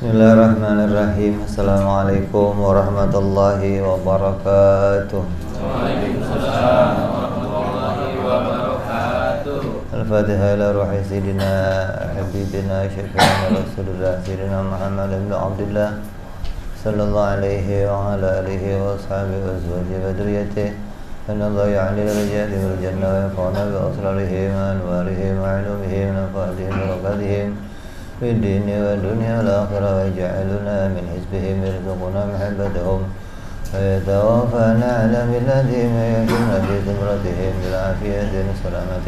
Bismillahirrahmanirrahim. Assalamualaikum warahmatullahi wabarakatuh. Waalaikumsalam warahmatullahi wabarakatuh. Al-Fatihah ila ruhi Sayyidina Habibina Syafi'ina Rasulullah Sayyidina Muhammad ibn Abdullah sallallahu alaihi wa ala alihi wa ashabihi wa azwajihi wa dhurriyyatihi anna Allah ya'li al-rijali wal jannah wa yafa'na bi asrarihim wa anwarihim wa ilumihim wa nafa'atihim wa barakatihim في الدين والدنيا والآخرة ويجعلنا من حزبهم يرزقنا محبتهم ويتوفانا على ملتهم ويجعلنا في زمرتهم بالعافية والسلامة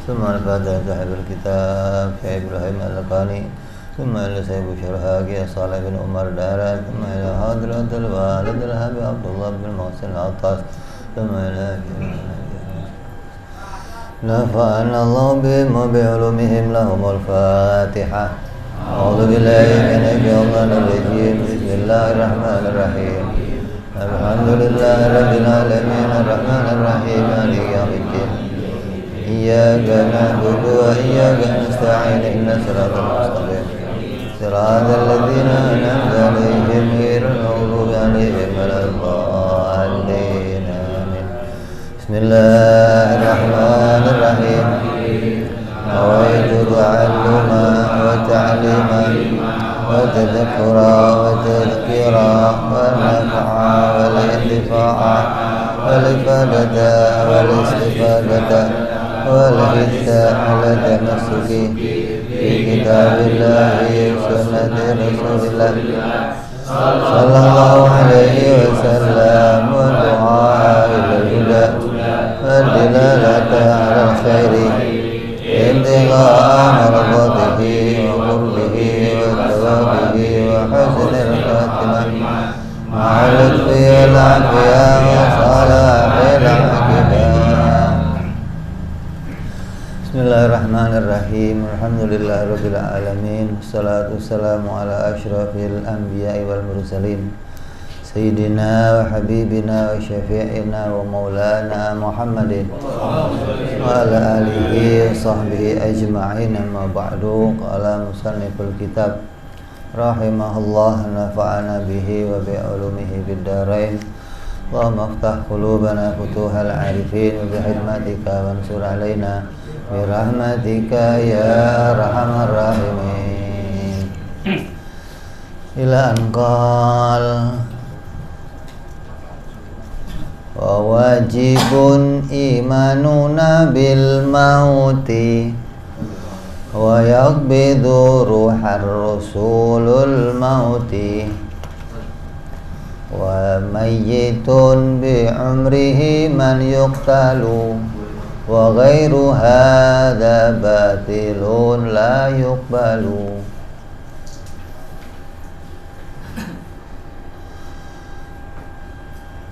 ثم الفاتحة صاحب الكتاب في إبراهيم اللقاني ثم إلى سيد شرهاك صالح بن عمر دارا ثم إلى حضرة الوالد الهابي عبد الله بن محسن العطاس ثم إلى نفعنا الله بهم وبعلومهم لهم الفاتحة. أعوذ بالله من الشيطان الرجيم. بسم الله الرحمن الرحيم. الحمد لله رب العالمين الرحمن الرحيم مالك يوم الدين إياك نعبد وإياك نستعين اهدنا الصراط المستقيم صراط الذين أنعمت عليهم غير المغضوب عليهم ولا الضالين. بسم الله الرحمن الرحيم. نويت تعلما وتعليما وتذكرا وتذكيرا والنفعا والانتفاعا والإفادة والاستفادة والحث على التمسك بكتاب الله وسنة رسول الله صلى الله عليه وسلم والدعاء إلى الهدى والدلالة على الخير ابتغاء مرضاته وقربه وثوابه وحسن الخاتمة مع اللطف والعافية وصلاح العاقبة. Bismillahirrahmanirrahim. Alhamdulillahirabbil alamin. Wassalatu wassalamu ala asyrafil anbiya'i wal mursalin Sayyidina wa habibina wa syafi'ina wa maulana Muhammadin wa ala alihi wa sahbihi ajma'in. Amma ba'du. Qala musanniful kitab rahimahullah nafa'ana bihi wa bi'ulumihi bid darain. Allahumma aftah qulubana futuhal arifin wa bihidmatika wansur alaina birahmatika ya arhamar rahimin. Ila anqal wa wajibun imanuna bil mauti wa yaqbidu ruhar rasulul mauti wa mayyitun bi umrihi man yuqtalu wa ghairu hadza batilun la yuqbalu.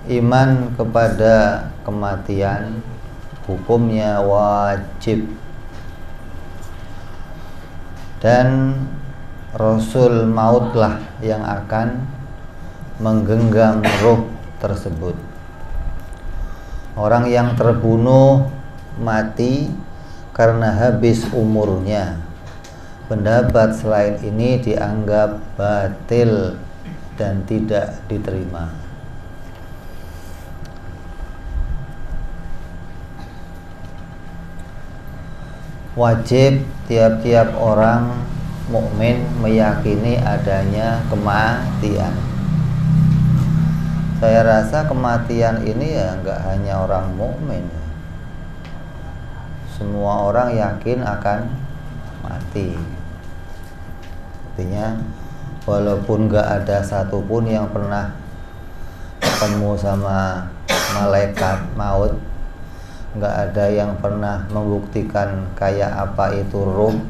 Iman kepada kematian hukumnya wajib, dan Rasul mautlah yang akan menggenggam ruh tersebut. Orang yang terbunuh mati karena habis umurnya. Pendapat selain ini dianggap batil dan tidak diterima. Wajib tiap-tiap orang mukmin meyakini adanya kematian. Saya rasa kematian ini ya enggak hanya orang mukmin. Semua orang yakin akan mati. Artinya walaupun enggak ada satupun yang pernah ketemu sama malaikat maut, nggak ada yang pernah membuktikan kayak apa itu ruh,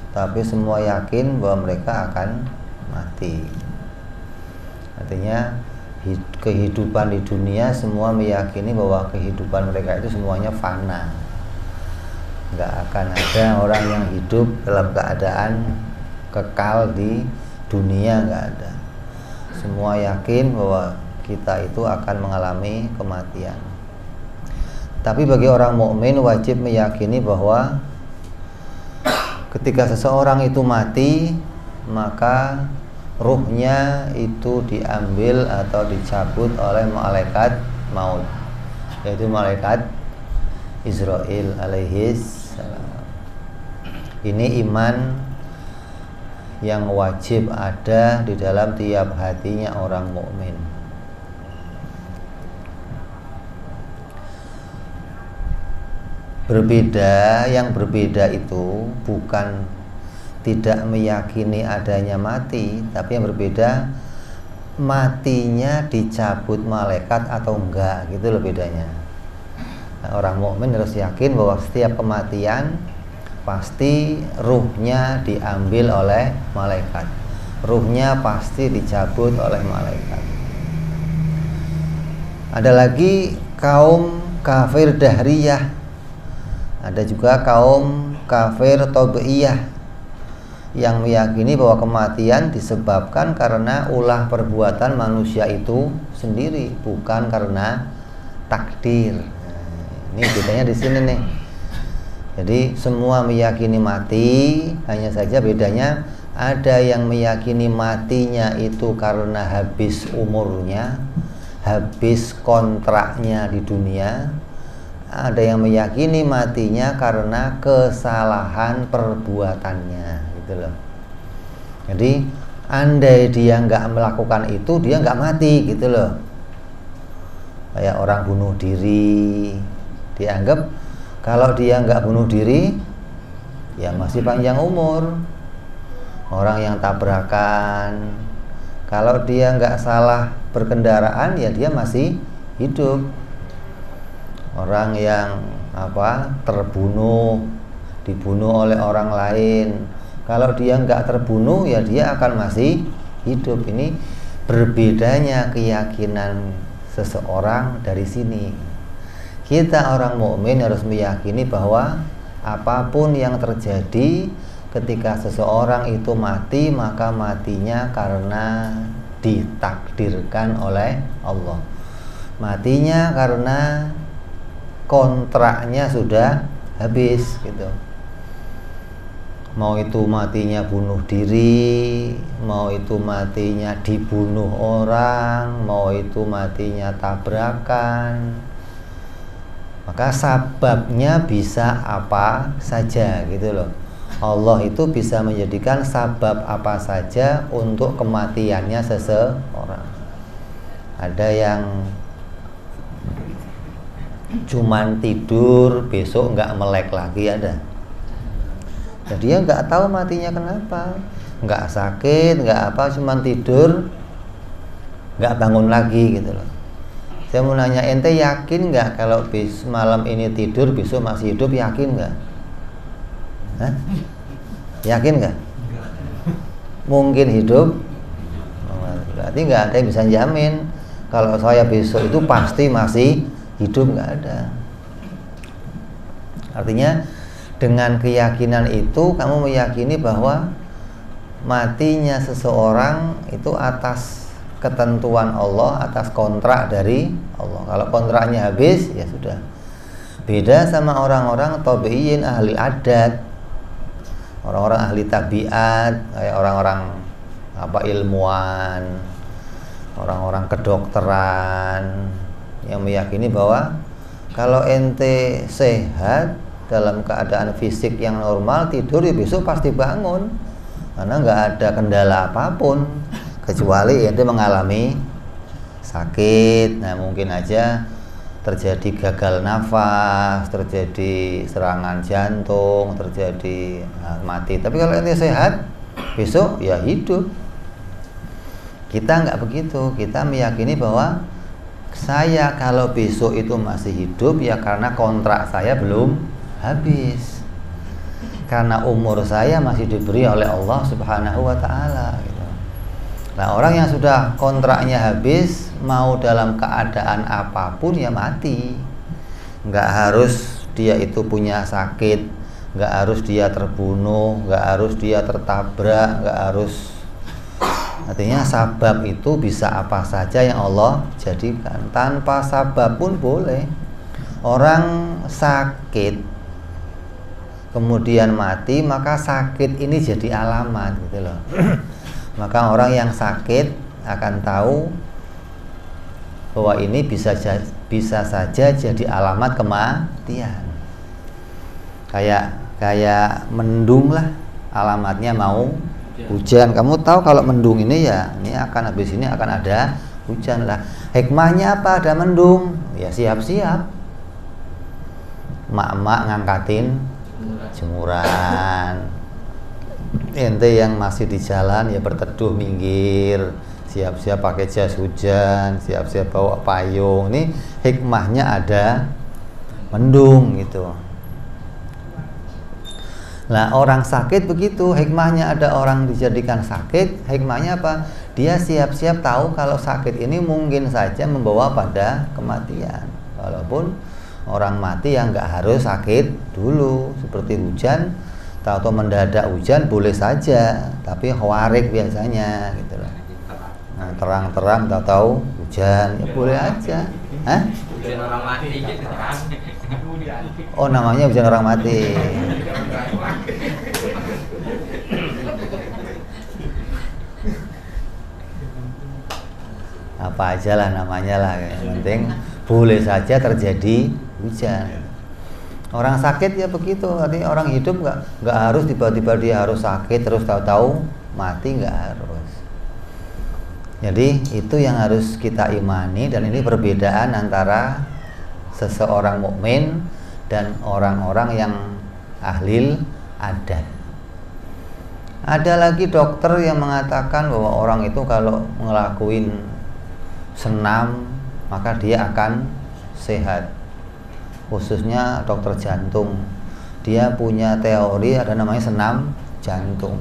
tapi semua yakin bahwa mereka akan mati. Artinya kehidupan di dunia semua meyakini bahwa kehidupan mereka itu semuanya fana. Nggak akan ada orang yang hidup dalam keadaan kekal di dunia, nggak ada. Semua yakin bahwa kita itu akan mengalami kematian. Tapi bagi orang mukmin wajib meyakini bahwa ketika seseorang itu mati, maka ruhnya itu diambil atau dicabut oleh malaikat maut, yaitu malaikat Israil alaihis salam. Ini iman yang wajib ada di dalam tiap hatinya orang mukmin. Yang berbeda itu bukan tidak meyakini adanya mati, tapi yang berbeda matinya dicabut malaikat atau enggak, gitu loh bedanya. Nah, orang mukmin harus yakin bahwa setiap kematian pasti ruhnya diambil oleh malaikat, ruhnya pasti dicabut oleh malaikat. Ada lagi kaum kafir dahriyah, ada juga kaum kafir tabi'iyah yang meyakini bahwa kematian disebabkan karena ulah perbuatan manusia itu sendiri, bukan karena takdir. Ini bedanya di sini nih. Jadi semua meyakini mati, hanya saja bedanya ada yang meyakini matinya itu karena habis umurnya, habis kontraknya di dunia. Ada yang meyakini matinya karena kesalahan perbuatannya, gitu loh. Jadi andai dia nggak melakukan itu, dia nggak mati, gitu loh. Kayak orang bunuh diri, dianggap kalau dia nggak bunuh diri, ya masih panjang umur. Orang yang tabrakan, kalau dia nggak salah berkendaraan, ya dia masih hidup. Orang yang dibunuh oleh orang lain, kalau dia nggak terbunuh, ya dia akan masih hidup. Ini berbedanya keyakinan seseorang dari sini. Kita orang mukmin harus meyakini bahwa apapun yang terjadi ketika seseorang itu mati, maka matinya karena ditakdirkan oleh Allah. Matinya karena kontraknya sudah habis, gitu. Mau itu matinya bunuh diri, mau itu matinya dibunuh orang, mau itu matinya tabrakan, maka sababnya bisa apa saja, gitu loh. Allah itu bisa menjadikan sabab apa saja untuk kematiannya seseorang. Ada yang cuman tidur, besok nggak melek lagi, ada. Jadi dia nggak tahu matinya kenapa, nggak sakit, nggak apa, cuman tidur, nggak bangun lagi, gitu loh. Saya mau nanya, ente yakin nggak kalau malam ini tidur besok masih hidup, yakin nggak? Hah? Yakin nggak? Mungkin hidup, berarti nggak ada yang bisa jamin kalau saya besok itu pasti masih hidup, nggak ada. Artinya dengan keyakinan itu kamu meyakini bahwa matinya seseorang itu atas ketentuan Allah, atas kontrak dari Allah. Kalau kontraknya habis, ya sudah. Beda sama orang-orang tabi'in, ahli adat, orang-orang ahli tabiat, kayak orang-orang ilmuwan, orang-orang kedokteran, yang meyakini bahwa kalau ente sehat dalam keadaan fisik yang normal, tidur ya besok pasti bangun, karena nggak ada kendala apapun kecuali ente mengalami sakit. Nah, mungkin aja terjadi gagal nafas, terjadi serangan jantung, terjadi mati. Tapi kalau ente sehat, besok ya hidup. Kita nggak begitu. Kita meyakini bahwa saya kalau besok itu masih hidup, ya karena kontrak saya belum habis, karena umur saya masih diberi oleh Allah Subhanahu wa ta'ala, gitu. Nah, orang yang sudah kontraknya habis, mau dalam keadaan apapun ya mati. Nggak harus dia itu punya sakit, nggak harus dia terbunuh, nggak harus dia tertabrak, nggak harus. Artinya sabab itu bisa apa saja yang Allah jadikan, tanpa sabab pun boleh. Orang sakit kemudian mati, maka sakit ini jadi alamat, gitu loh. Maka orang yang sakit akan tahu bahwa ini bisa saja jadi alamat kematian. Kayak mendung lah, alamatnya mau hujan. Kamu tahu kalau mendung ini ya, ini akan habis ini akan ada hujan lah. Hikmahnya apa ada mendung? Ya siap-siap. Mak-mak ngangkatin jemuran. Ente yang masih di jalan ya berteduh minggir, siap-siap pakai jas hujan, siap-siap bawa payung. Ini hikmahnya ada mendung gitu. Nah, orang sakit begitu, hikmahnya ada orang dijadikan sakit, hikmahnya apa? Dia siap-siap tahu kalau sakit ini mungkin saja membawa pada kematian. Walaupun orang mati yang nggak harus sakit dulu, seperti hujan, tahu mendadak hujan boleh saja, tapi khawarik biasanya gitu loh. Nah, terang-terang tahu hujan ya boleh aja. Hah? Hujan orang mati gitu kan. Oh, namanya hujan orang mati. Apa aja lah namanya lah, yang penting boleh saja terjadi hujan. Orang sakit ya begitu, artinya orang hidup nggak harus tiba-tiba dia harus sakit terus tahu-tahu mati, nggak harus. Jadi itu yang harus kita imani, dan ini perbedaan antara seseorang mukmin dan orang-orang yang ahli adat. Ada lagi dokter yang mengatakan bahwa orang itu kalau ngelakuin senam maka dia akan sehat. Khususnya dokter jantung, dia punya teori ada namanya senam jantung.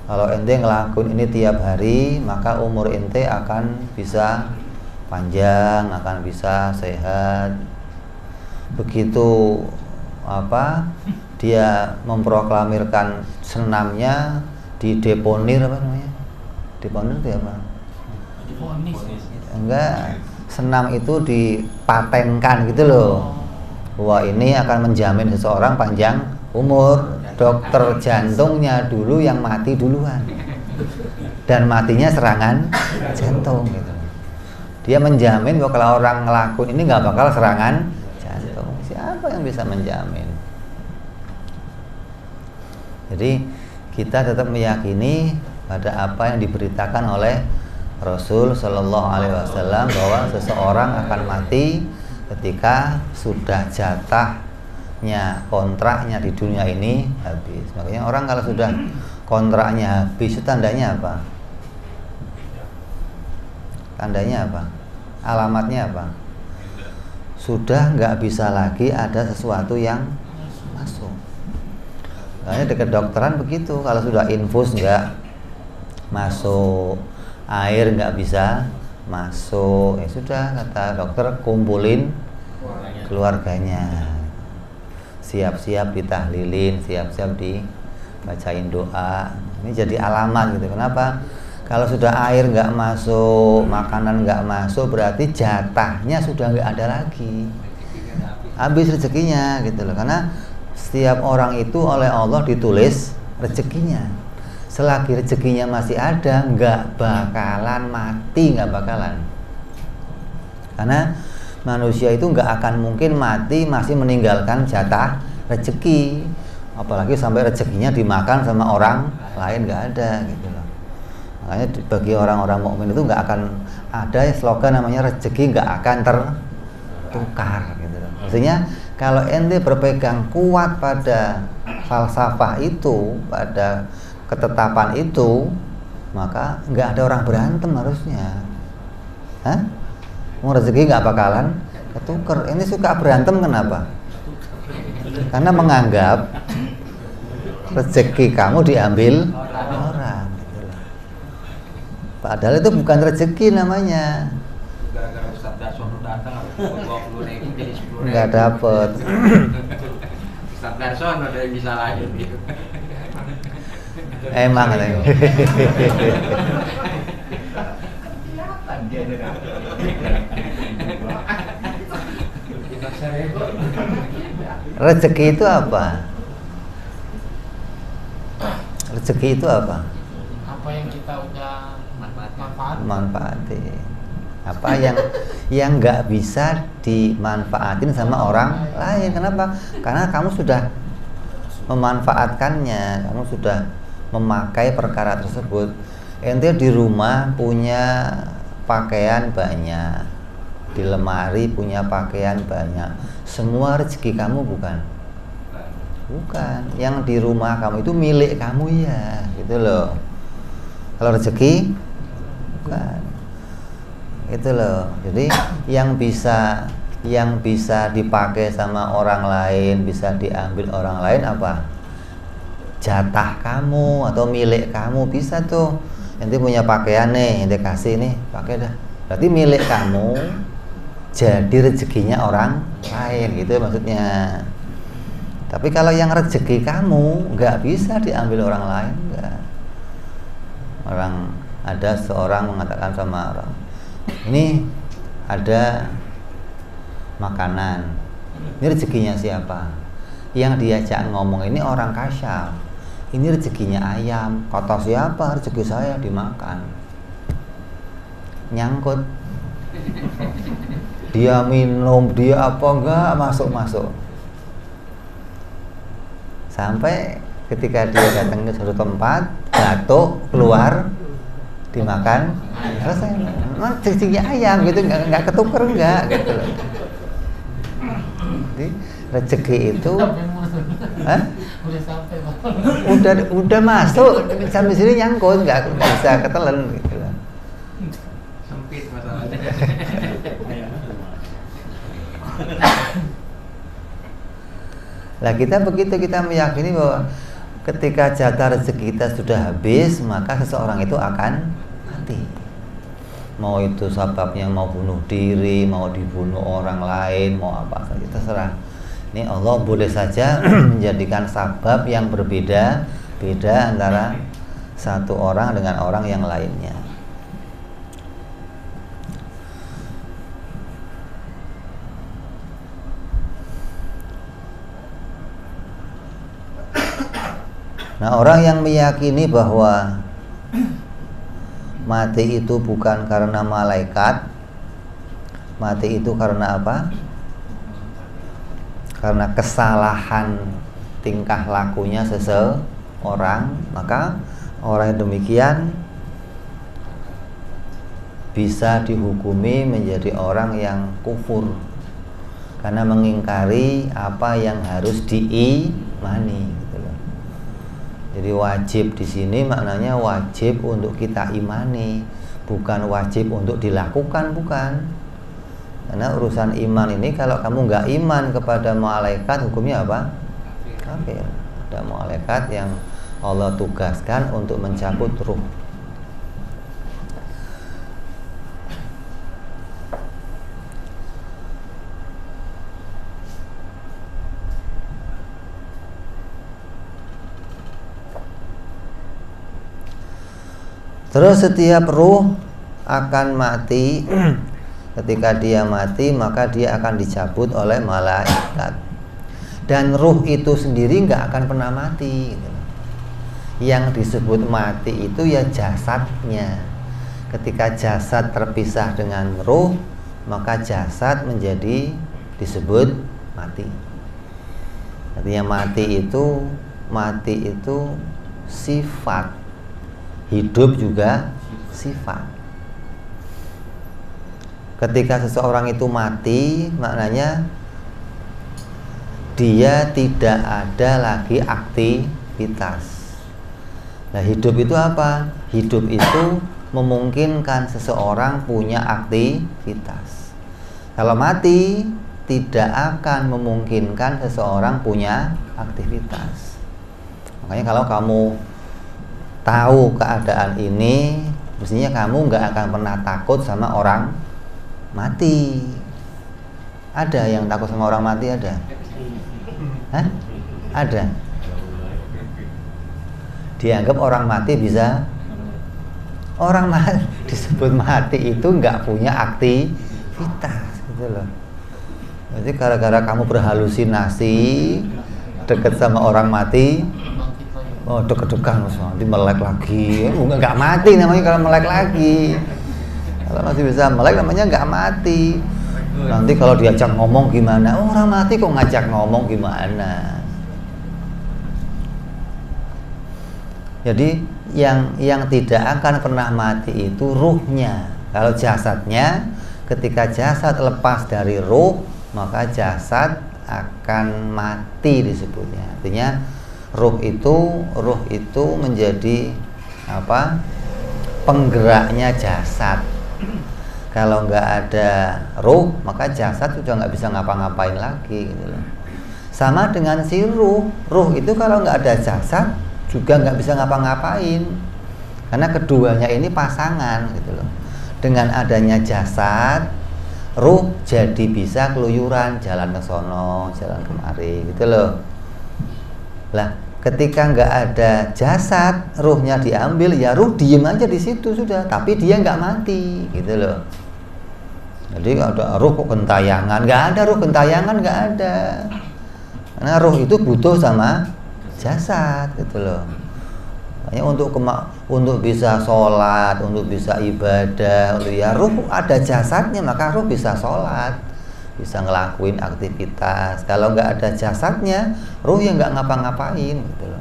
Kalau ente ngelakuin ini tiap hari, maka umur ente akan bisa panjang, akan bisa sehat. Begitu dia memproklamirkan senamnya dideponir, apa namanya? Deponir itu apa? Enggak, senam itu dipatenkan gitu loh. Wah, ini akan menjamin seseorang panjang umur. Dokter jantungnya dulu yang mati duluan, dan matinya serangan jantung gitu. Dia menjamin bahwa kalau orang ngelakuin ini nggak bakal serangan jantung. Siapa yang bisa menjamin? Jadi kita tetap meyakini pada apa yang diberitakan oleh Rasul Shallallahu Alaihi Wasallam bahwa seseorang akan mati ketika sudah jatahnya kontraknya di dunia ini habis. Makanya orang kalau sudah kontraknya habis itu tandanya apa? Tandanya apa? Alamatnya apa? Sudah nggak bisa lagi ada sesuatu yang masuk. Makanya dekat dokteran begitu, kalau sudah infus nggak masuk, air nggak bisa masuk, ya sudah, kata dokter kumpulin keluarganya, siap-siap ditahlilin, siap-siap dibacain doa. Ini jadi alamat gitu. Kenapa? Kalau sudah air nggak masuk, makanan nggak masuk, berarti jatahnya sudah nggak ada lagi, habis rezekinya gitu loh. Karena setiap orang itu oleh Allah ditulis rezekinya. Selagi rezekinya masih ada, nggak bakalan mati, nggak bakalan. Karena manusia itu nggak akan mungkin mati masih meninggalkan jatah rezeki, apalagi sampai rezekinya dimakan sama orang lain, nggak ada gitu loh. Makanya bagi orang-orang mukmin itu nggak akan ada slogan namanya rezeki nggak akan tertukar gitu loh. Maksudnya kalau ente berpegang kuat pada falsafah itu, pada ketetapan itu, maka nggak ada orang berantem harusnya. Hah? Mau rezeki nggak bakalan ketuker. Ini suka berantem kenapa? Karena menganggap rezeki kamu diambil orang. Gitu loh. Padahal itu bukan rezeki namanya. Gara-gara Ustaz Darsono datang 20.000 jadi 10.000. Nggak dapet. Ustaz Darsono ada yang bisa lain gitu. Emang katanya. Rezeki itu apa? Rezeki itu apa? Apa yang kita udah manfaatin. Apa yang nggak bisa dimanfaatin sama orang lain. Kenapa? Karena kamu sudah memanfaatkannya, kamu sudah memakai perkara tersebut. Ente di rumah punya pakaian banyak, di lemari punya pakaian banyak, semua rezeki kamu bukan? Bukan. Yang di rumah kamu itu milik kamu ya, gitu loh. Kalau rezeki bukan. Itu loh. Jadi yang bisa dipakai sama orang lain, bisa diambil orang lain apa? Jatah kamu atau milik kamu, bisa tuh. Nanti punya pakaian nih, nanti kasih nih, pakai dah. Berarti milik kamu, jadi rezekinya orang lain, gitu maksudnya. Tapi kalau yang rezeki kamu nggak bisa diambil orang lain, nggak. Ada seorang mengatakan sama orang, ini ada makanan, ini rezekinya siapa? Yang diajak ngomong ini orang kasyaf, ini rezekinya ayam. Kata siapa? Rezeki saya dimakan. Nyangkut. Dia minum, dia apa enggak masuk. Sampai ketika dia datang ke suatu tempat, batuk, keluar, dimakan, selesai. Memang rezekinya ayam gitu, nggak ketuker enggak gitu. Jadi rezeki itu udah masuk sampai sini nyangkut, nggak bisa ketelan gitu. Sempit masalahnya. Lah kita begitu, kita meyakini bahwa ketika jatah rezeki kita sudah habis, maka seseorang itu akan mati. Mau itu sebabnya mau bunuh diri, mau dibunuh orang lain, mau apa saja terserah. Ini Allah boleh saja menjadikan sabab yang berbeda-beda antara satu orang dengan orang yang lainnya. Nah, orang yang meyakini bahwa mati itu bukan karena malaikat, mati itu karena apa? Karena kesalahan tingkah lakunya seseorang, maka orang yang demikian bisa dihukumi menjadi orang yang kufur karena mengingkari apa yang harus diimani. Jadi wajib di sini maknanya wajib untuk kita imani, bukan wajib untuk dilakukan, bukan. Karena urusan iman ini kalau kamu nggak iman kepada malaikat, hukumnya apa? Kafir. Ada malaikat yang Allah tugaskan untuk mencabut ruh. Terus setiap ruh akan mati. Ketika dia mati, maka dia akan dicabut oleh malaikat. Dan ruh itu sendiri nggak akan pernah mati. Yang disebut mati itu ya jasadnya. Ketika jasad terpisah dengan ruh, maka jasad menjadi disebut mati. Artinya mati itu sifat. Hidup juga sifat. Ketika seseorang itu mati, maknanya dia tidak ada lagi aktivitas. Nah, hidup itu apa? Hidup itu memungkinkan seseorang punya aktivitas. Kalau mati, tidak akan memungkinkan seseorang punya aktivitas. Makanya kalau kamu tahu keadaan ini, mestinya kamu nggak akan pernah takut sama orang mati. Ada yang takut sama orang mati? Ada? Hah? Ada? Dianggap orang mati bisa? Orang mati disebut mati itu nggak punya aktivitas, gitu loh. Jadi gara-gara kamu berhalusinasi deket sama orang mati, Oh, deg-degan nanti melek lagi. Nggak mati namanya kalau melek lagi. Kalau masih bisa melek namanya nggak mati. Nanti kalau diajak ngomong gimana? Oh, orang mati kok ngajak ngomong gimana? Jadi yang tidak akan pernah mati itu ruhnya. Kalau jasadnya, ketika jasad lepas dari ruh, maka jasad akan mati disebutnya. Artinya ruh itu menjadi apa? Penggeraknya jasad. Kalau nggak ada ruh, maka jasad sudah nggak bisa ngapa-ngapain lagi gitu loh. Sama dengan si ruh itu kalau nggak ada jasad juga nggak bisa ngapa-ngapain. Karena keduanya ini pasangan gitu loh. Dengan adanya jasad, ruh jadi bisa keluyuran, jalan ke sono, jalan kemari gitu loh. Lah, ketika nggak ada jasad, ruhnya diambil, ya ruh diem aja di situ sudah, tapi dia nggak mati, gitu loh. Jadi ada ruh kok gentayangan, nggak ada ruh gentayangan, nggak ada. Karena ruh itu butuh sama jasad, gitu loh. Makanya untuk bisa sholat, untuk bisa ibadah, untuk ya ruh ada jasadnya, maka ruh bisa sholat, bisa ngelakuin aktivitas. Kalau nggak ada jasadnya, ruh yang nggak ngapa-ngapain gitu loh.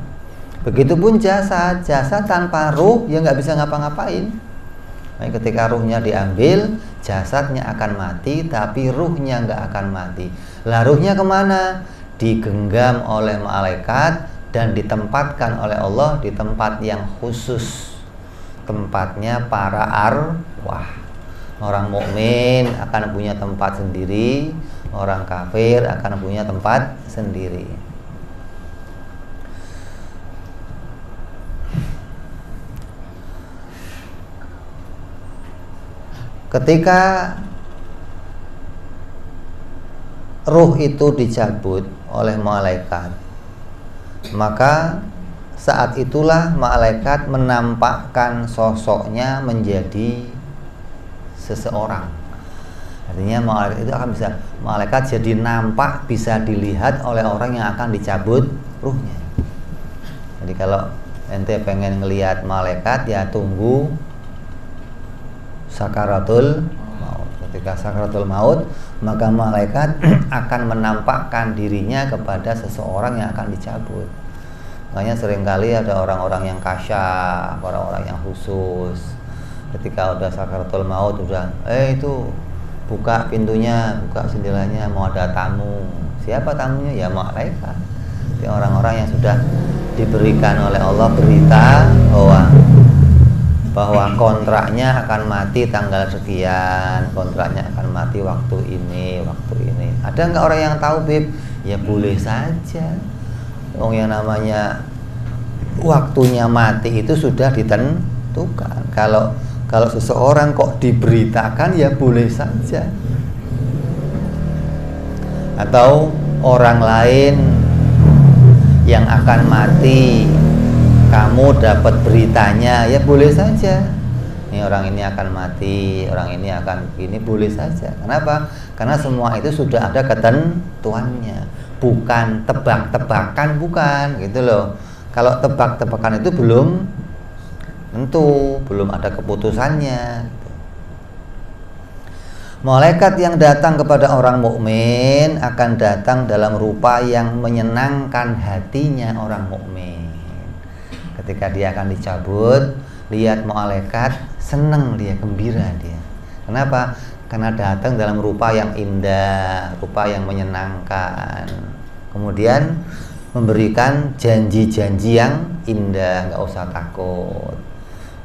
Begitupun jasad tanpa ruh ya nggak bisa ngapa-ngapain. Nah, ketika ruhnya diambil, jasadnya akan mati, tapi ruhnya nggak akan mati. Lah ruhnya kemana? Digenggam oleh malaikat dan ditempatkan oleh Allah di tempat yang khusus. Tempatnya para arwah. Orang mukmin akan punya tempat sendiri, orang kafir akan punya tempat sendiri. Ketika ruh itu dicabut oleh malaikat, maka saat itulah malaikat menampakkan sosoknya menjadi seseorang. Artinya malaikat jadi nampak, bisa dilihat oleh orang yang akan dicabut ruhnya. Jadi kalau ente pengen ngelihat malaikat, ya tunggu sakaratul maut. Ketika sakaratul maut, maka malaikat akan menampakkan dirinya kepada seseorang yang akan dicabut. Makanya seringkali ada orang-orang yang kasyaf, orang-orang yang khusus. Ketika udah sakaratul maut, udah itu buka pintunya, buka jendelanya, mau ada tamu. Siapa tamunya? Ya malaikat. Jadi orang-orang yang sudah diberikan oleh Allah berita bahwa kontraknya akan mati tanggal sekian, kontraknya akan mati waktu ini. Ada nggak orang yang tahu, Bib? Ya boleh saja. Yang namanya waktunya mati itu sudah ditentukan. Kalau seseorang kok diberitakan, ya boleh saja. Atau orang lain yang akan mati, kamu dapat beritanya, ya boleh saja. Ini orang ini akan mati, orang ini akan begini, boleh saja. Kenapa? Karena semua itu sudah ada ketentuannya, bukan tebak-tebakan, bukan gitu loh. Kalau tebak-tebakan itu belum tentu, belum ada keputusannya. Malaikat yang datang kepada orang mukmin akan datang dalam rupa yang menyenangkan hatinya orang mukmin. Ketika dia akan dicabut, lihat malaikat, senang dia, gembira dia. Kenapa? Karena datang dalam rupa yang indah, rupa yang menyenangkan. Kemudian memberikan janji-janji yang indah, nggak usah takut.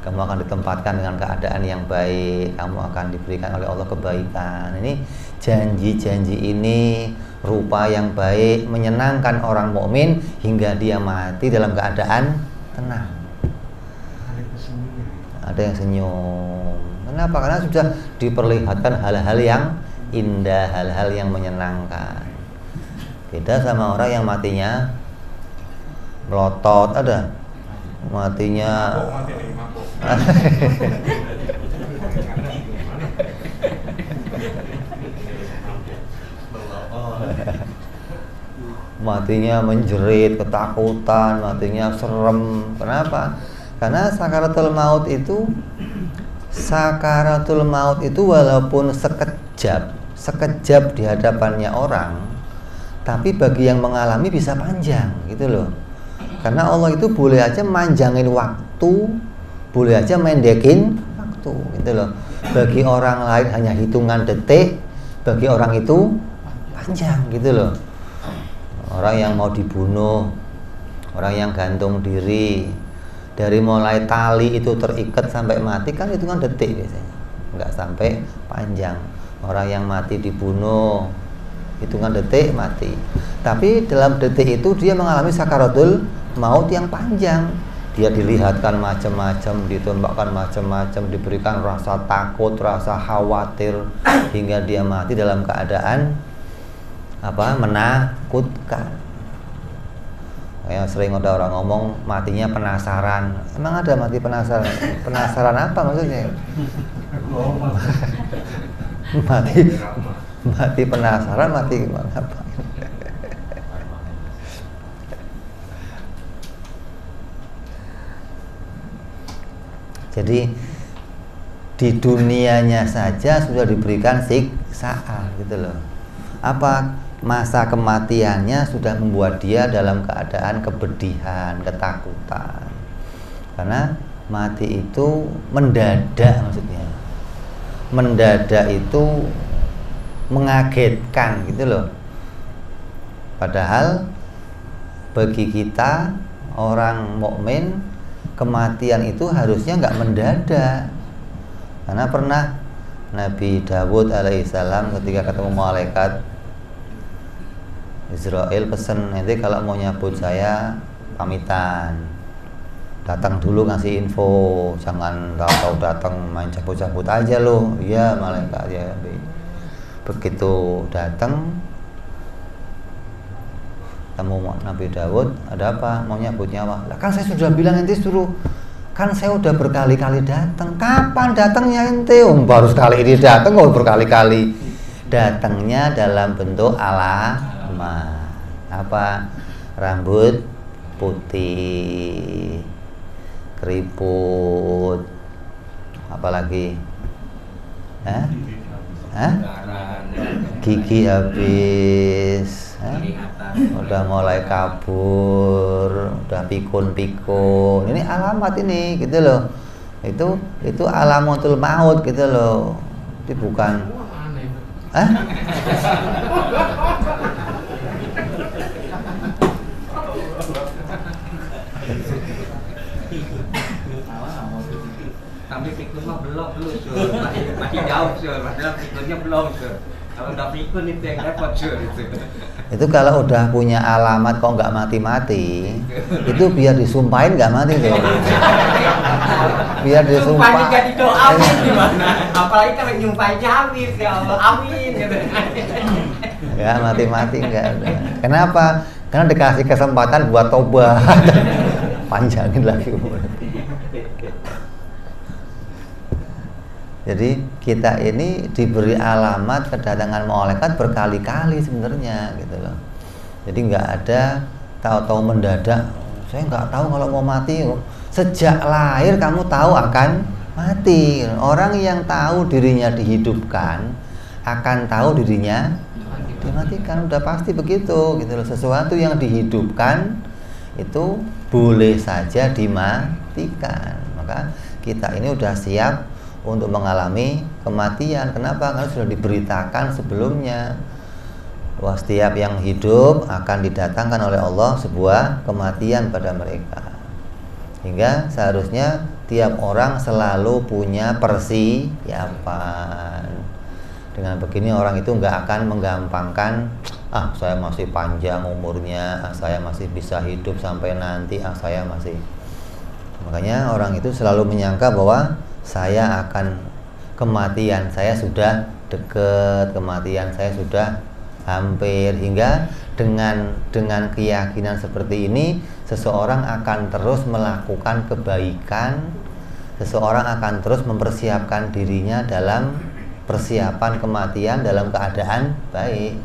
Kamu akan ditempatkan dengan keadaan yang baik, kamu akan diberikan oleh Allah kebaikan. Ini janji-janji ini, rupa yang baik, menyenangkan orang mukmin hingga dia mati dalam keadaan tenang. Ada yang senyum. Kenapa? Karena sudah diperlihatkan hal-hal yang indah, hal-hal yang menyenangkan. Beda sama orang yang matinya melotot, ada matinya matinya menjerit, ketakutan, matinya serem. Kenapa? Karena sakaratul maut itu walaupun sekejap di hadapannya orang, tapi bagi yang mengalami bisa panjang gitu loh. Karena Allah itu boleh aja manjangin waktu, boleh aja mendekin waktu gitu loh. Bagi orang lain hanya hitungan detik, bagi orang itu panjang gitu loh. Orang yang mau dibunuh, orang yang gantung diri, dari mulai tali itu terikat sampai mati kan hitungan detik biasanya, nggak sampai panjang. Orang yang mati dibunuh, hitungan detik mati. Tapi dalam detik itu dia mengalami sakaratul maut yang panjang. Dia dilihatkan macam-macam, ditembakkan macam-macam, diberikan rasa takut, rasa khawatir, hingga dia mati dalam keadaan menakutkan. Yang sering ada orang ngomong matinya penasaran. Emang ada mati penasaran? Penasaran apa maksudnya? mati penasaran, mati gimana apa? Jadi di dunianya saja sudah diberikan siksaan gitu loh. Apa masa kematiannya sudah membuat dia dalam keadaan kepedihan, ketakutan. Karena mati itu mendadak maksudnya. Mendadak itu mengagetkan gitu loh. Padahal bagi kita orang mukmin, kematian itu harusnya nggak mendadak. Karena pernah Nabi Dawud alaihissalam ketika ketemu malaikat Israel pesen, nanti kalau mau nyabut saya pamitan, datang dulu ngasih info, jangan tahu-tahu datang main cabut-cabut aja loh. Iya malaikat ya. Begitu datang temu Nabi Dawud, ada apa? Mau nyabut nyawa? Lah kan saya sudah bilang ente suruh, kan saya udah berkali-kali datang. Kapan datangnya ente? Baru sekali ini datang kok berkali-kali. Datangnya dalam bentuk apa? Rambut putih, keriput, apalagi? Gigi habis, udah mulai kabur, udah pikun-pikun. Ini alamat ini, gitu loh. Itu alamatul maut gitu loh. Itu bukan. Tapi pikun mah belum masih jauh sur, padahal pikunnya belum sur. Kalau udah pikun itu yang repot sur itu. Itu kalau udah punya alamat kok nggak mati-mati, itu biar disumpahin nggak mati tuh. Biar disumpahin jadi doa amin gimana? Apalagi kalau nyumpahinnya habis ya Allah amin gitu. Ya mati-mati nggak ada. Kenapa? Karena dikasih kesempatan buat tobat. Panjangin lagi umur. Jadi kita ini diberi alamat kedatangan malaikat berkali-kali sebenarnya gitu loh. Jadi nggak ada tahu-tahu mendadak. Saya nggak tahu kalau mau mati. Sejak lahir kamu tahu akan mati. Orang yang tahu dirinya dihidupkan akan tahu dirinya dimatikan. Udah pasti begitu gitu loh. Sesuatu yang dihidupkan itu boleh saja dimatikan. Maka kita ini udah siap untuk mengalami kematian. Kenapa? Karena sudah diberitakan sebelumnya bahwa setiap yang hidup akan didatangkan oleh Allah sebuah kematian pada mereka. Hingga seharusnya tiap orang selalu punya persiapan. Dengan begini orang itu nggak akan menggampangkan, saya masih panjang umurnya, saya masih bisa hidup sampai nanti, saya masih. Makanya orang itu selalu menyangka bahwa saya akan kematian saya sudah dekat, kematian saya sudah hampir. Hingga dengan keyakinan seperti ini, seseorang akan terus melakukan kebaikan, seseorang akan terus mempersiapkan dirinya dalam persiapan kematian dalam keadaan baik.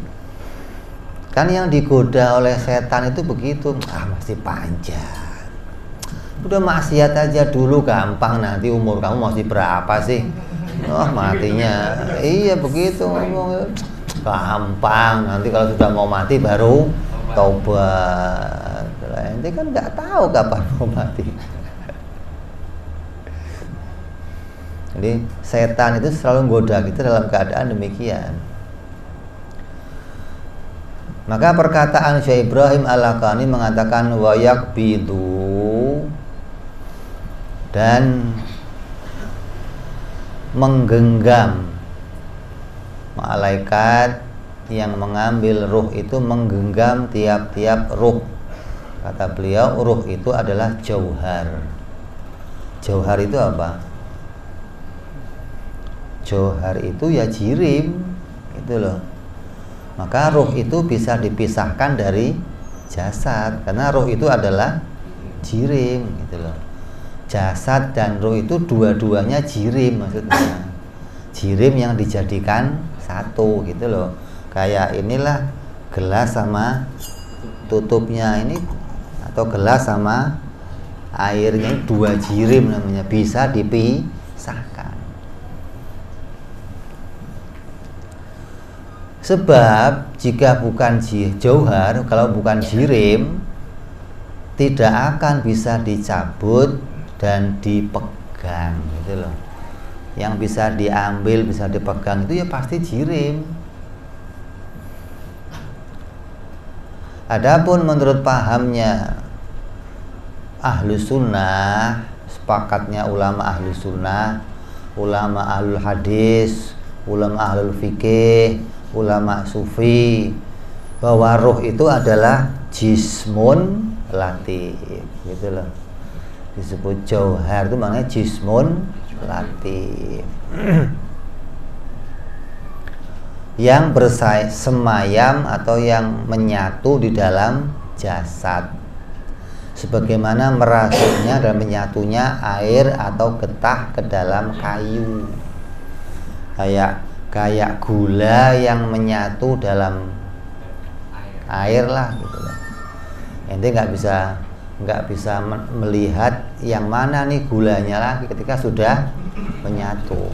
Kan yang digoda oleh setan itu begitu, masih panjang. Udah maksiat aja dulu gampang, nanti umur kamu masih berapa sih? Oh matinya. Iya begitu ngomong. Gampang, nanti kalau sudah mau mati baru taubat. Nanti kan nggak tahu kapan mau mati. Jadi setan itu selalu menggoda kita dalam keadaan demikian. Maka perkataan Syekh Ibrahim Al-Laqani mengatakan wayak bidu, dan menggenggam. Malaikat yang mengambil ruh itu menggenggam tiap-tiap ruh. Kata beliau, ruh itu adalah jauhar. Jauhar itu apa? Jauhar itu ya jirim, gitu loh. Maka ruh itu bisa dipisahkan dari jasad, karena ruh itu adalah jirim, gitu loh. Jasad dan ruh itu dua-duanya jirim, maksudnya jirim yang dijadikan satu, gitu loh. Kayak inilah gelas sama tutupnya ini, atau gelas sama airnya, dua jirim namanya, bisa dipisahkan. Sebab jika bukan jauhar, kalau bukan jirim, tidak akan bisa dicabut dan dipegang, gitu loh. Yang bisa diambil, bisa dipegang itu ya pasti jirim. Adapun menurut pahamnya Ahlus Sunnah, sepakatnya ulama Ahlus Sunnah, ulama Ahlul Hadis, ulama Ahlul Fikih, ulama Sufi, bahwa ruh itu adalah jismun latif, gitu loh. Disebut jauhar itu maknanya jismun latif. Yang bersemayam atau yang menyatu di dalam jasad, sebagaimana merasuknya dan menyatunya air atau getah ke dalam kayu. Kayak gula yang menyatu dalam air lah, gitu loh. Ente nggak bisa melihat yang mana nih gulanya lagi ketika sudah menyatu.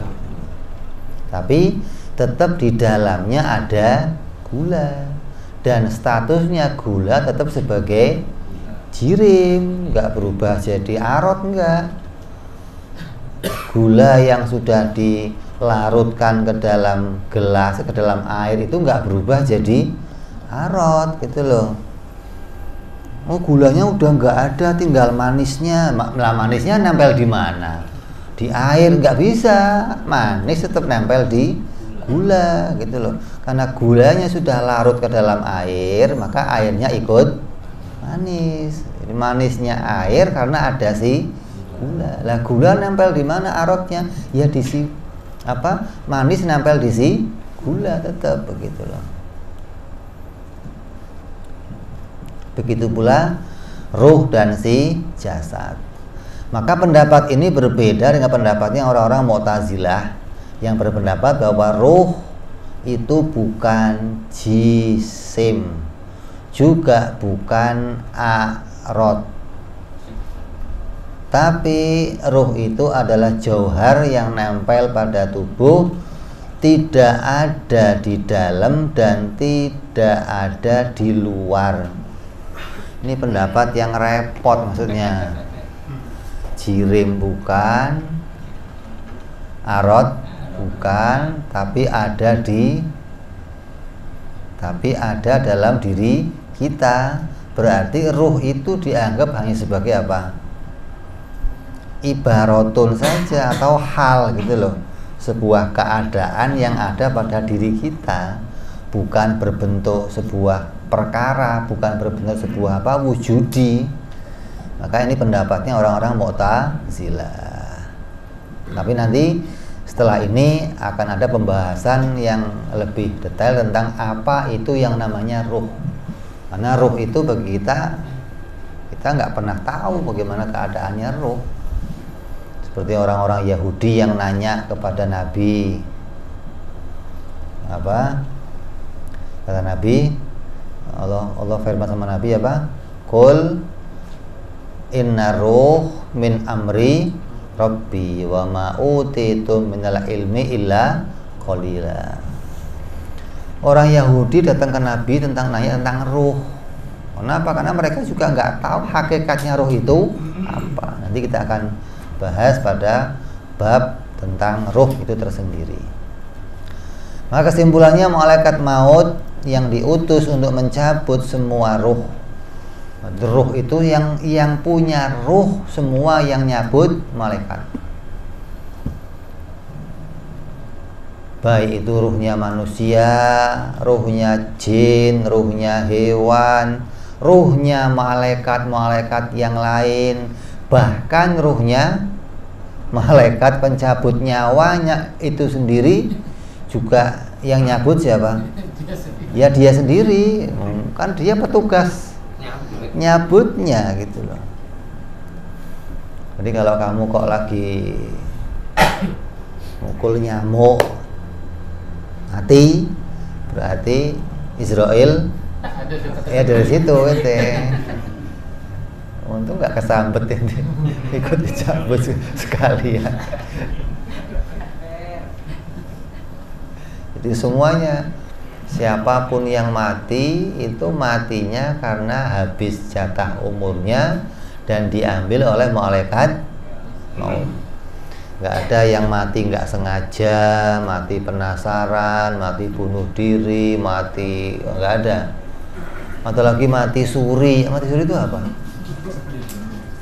Tapi tetap di dalamnya ada gula, dan statusnya gula tetap sebagai jirim, nggak berubah jadi arot, enggak. Gula yang sudah dilarutkan ke dalam gelas, ke dalam air itu nggak berubah jadi arot, gitu loh. Oh gulanya udah nggak ada, tinggal manisnya. Manisnya nempel di mana? Di air, nggak bisa. Manis tetap nempel di gula, gitu loh. Karena gulanya sudah larut ke dalam air, maka airnya ikut manis. Jadi manisnya air karena ada si gula. Lah gula nempel di mana arotnya? Ya di si manis nempel di si gula, tetap begitu loh. Begitu pula ruh dan si jasad. Maka pendapat ini berbeda dengan pendapatnya orang-orang Mu'tazilah yang berpendapat bahwa ruh itu bukan jisim, juga bukan arot, tapi ruh itu adalah jauhar yang nempel pada tubuh, tidak ada di dalam dan tidak ada di luar. Ini pendapat yang repot, maksudnya jirim bukan, arot bukan, tapi ada dalam diri kita. Berarti ruh itu dianggap hanya sebagai apa? Ibaratun saja atau hal, gitu loh. Sebuah keadaan yang ada pada diri kita, bukan berbentuk sebuah perkara, bukan berbentuk sebuah wujudi. Maka ini pendapatnya orang-orang Mu'tazilah. Tapi nanti setelah ini akan ada pembahasan yang lebih detail tentang apa itu yang namanya ruh. Karena ruh itu bagi kita nggak pernah tahu bagaimana keadaannya ruh. Seperti orang-orang Yahudi yang nanya kepada Nabi, kata Nabi, Allah firman sama Nabi apa? Qul inna ruh min amri rabbi wa ma utitum minal ilmi illa qalila. Orang Yahudi datang ke Nabi nanya tentang ruh. Kenapa? Karena mereka juga nggak tahu hakikatnya ruh itu apa. Nanti kita akan bahas pada bab tentang ruh itu tersendiri. Maka kesimpulannya malaikat maut yang diutus untuk mencabut semua ruh. Ruh itu yang punya ruh semua yang nyabut malaikat. Baik itu ruhnya manusia, ruhnya jin, ruhnya hewan, ruhnya malaikat-malaikat yang lain, bahkan ruhnya malaikat pencabut nyawanya itu sendiri juga yang nyabut siapa? Ya dia sendiri, kan dia petugas nyabutnya gitu loh. Jadi kalau kamu kok lagi mukul nyamuk mati, berarti Israel ya dari situ ente. Untung nggak kesambet ente, ikut dicabut sekalian. Jadi semuanya, siapapun yang mati itu matinya karena habis jatah umurnya dan diambil oleh malaikat maut. Nggak ada yang mati nggak sengaja, mati penasaran, mati bunuh diri, mati nggak ada. Atau lagi mati suri. Mati suri itu apa?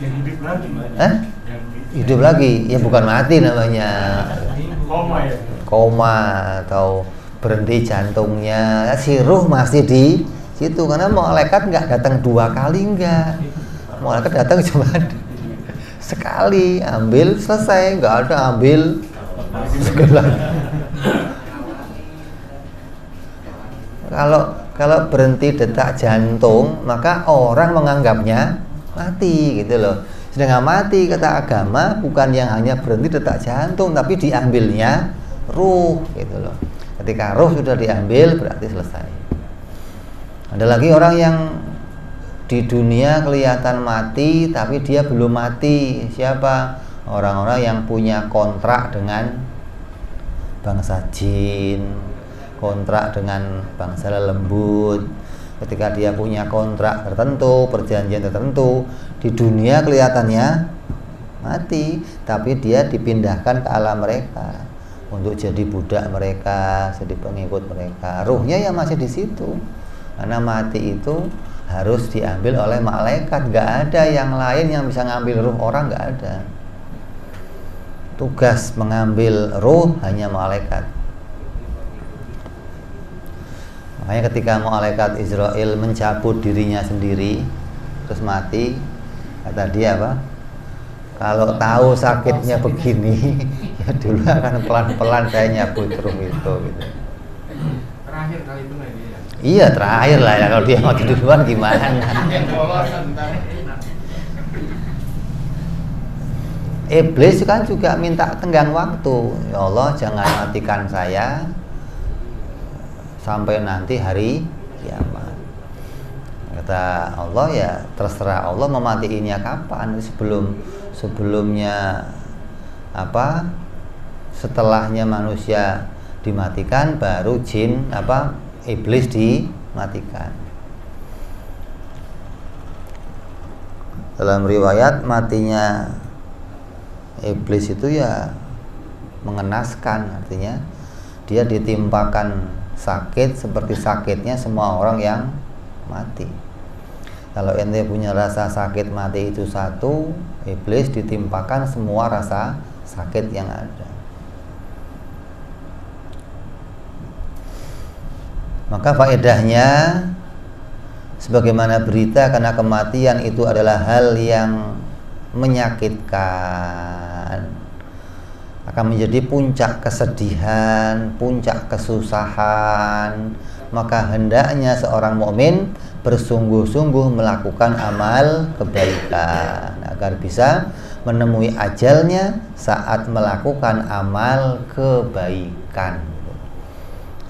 Yang hidup lagi. Hidup lagi, ya bukan mati namanya. Koma ya. Koma atau berhenti jantungnya. Si ruh masih di situ karena malaikat nggak datang 2 kali, enggak. Malaikat datang cuma sekali, ambil selesai, nggak ada ambil segelas. Kalau berhenti detak jantung, maka orang menganggapnya mati gitu loh. Sedangkan mati kata agama bukan yang hanya berhenti detak jantung, tapi diambilnya ruh gitu loh. Ketika ruh sudah diambil berarti selesai. Ada lagi orang yang di dunia kelihatan mati tapi dia belum mati. Siapa? Orang-orang yang punya kontrak dengan bangsa jin, kontrak dengan bangsa lembut. Ketika dia punya kontrak tertentu, perjanjian tertentu, di dunia kelihatannya mati, tapi dia dipindahkan ke alam mereka untuk jadi budak mereka, jadi pengikut mereka. Ruhnya yang masih di situ. Karena mati itu harus diambil oleh malaikat, nggak ada yang lain yang bisa ngambil ruh orang, nggak ada. Tugas mengambil ruh hanya malaikat. Makanya ketika malaikat Israel mencabut dirinya sendiri terus mati, kata dia apa? Kalau tahu sakitnya begini, ya dulu akan pelan-pelan saya nyabut ruh itu gitu. Terakhir kali itu lagi ya. Iya terakhir lah ya, kalau dia mati duluan gimana? Iblis kan juga minta tenggang waktu. Ya Allah jangan matikan saya sampai nanti hari kiamat. Kata Allah ya terserah Allah mematiinnya kapan. Sebelumnya apa? Setelahnya manusia dimatikan baru jin apa? Iblis dimatikan. Dalam riwayat matinya iblis itu ya mengenaskan, artinya dia ditimpakan sakit seperti sakitnya semua orang yang mati. Kalau ente punya rasa sakit mati itu satu, iblis ditimpakan semua rasa sakit yang ada. Maka faedahnya sebagaimana berita karena kematian itu adalah hal yang menyakitkan, akan menjadi puncak kesedihan, puncak kesusahan, maka hendaknya seorang mukmin bersungguh-sungguh melakukan amal kebaikan agar bisa menemui ajalnya saat melakukan amal kebaikan.